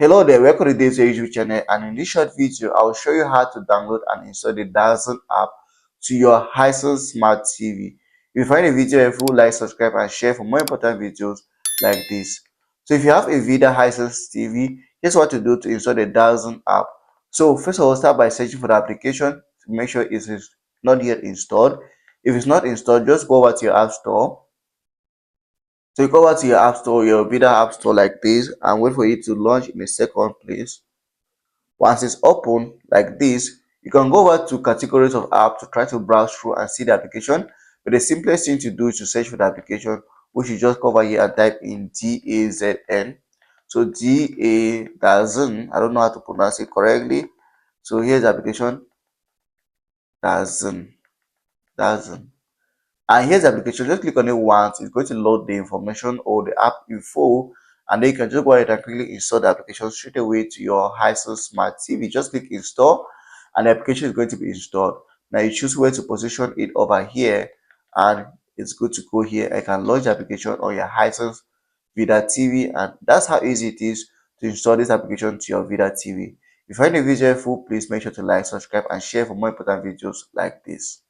Hello there, welcome to today's YouTube channel, and in this short video I'll show you how to download and install the DAZN app to your Hisense smart TV. If you find the video helpful, like, subscribe and share for more important videos like this. So if you have a Vida Hisense TV, here's what to do to install the DAZN app. So first of all, start by searching for the application to make sure it is not yet installed. If it's not installed, just go over to your app store. So you go over to your app store, your Vida app store like this, and wait for it to launch in a second, please. Once it's open like this, you can go over to categories of apps to try to browse through and see the application. But the simplest thing to do is to search for the application, which you just cover here and type in DAZN. So DAZN, I don't know how to pronounce it correctly. So here's the application, DAZN. DAZN. And here's the application. Just click on it once. It's going to load the information or the app info, and then you can just go ahead and quickly install the application straight away to your Hisense smart TV. Just click install, and the application is going to be installed. Now you choose where to position it over here, and it's good to go here. I can launch the application on your Hisense Vida TV, and that's how easy it is to install this application to your Vida TV. If you find the video helpful, please make sure to like, subscribe, and share for more important videos like this.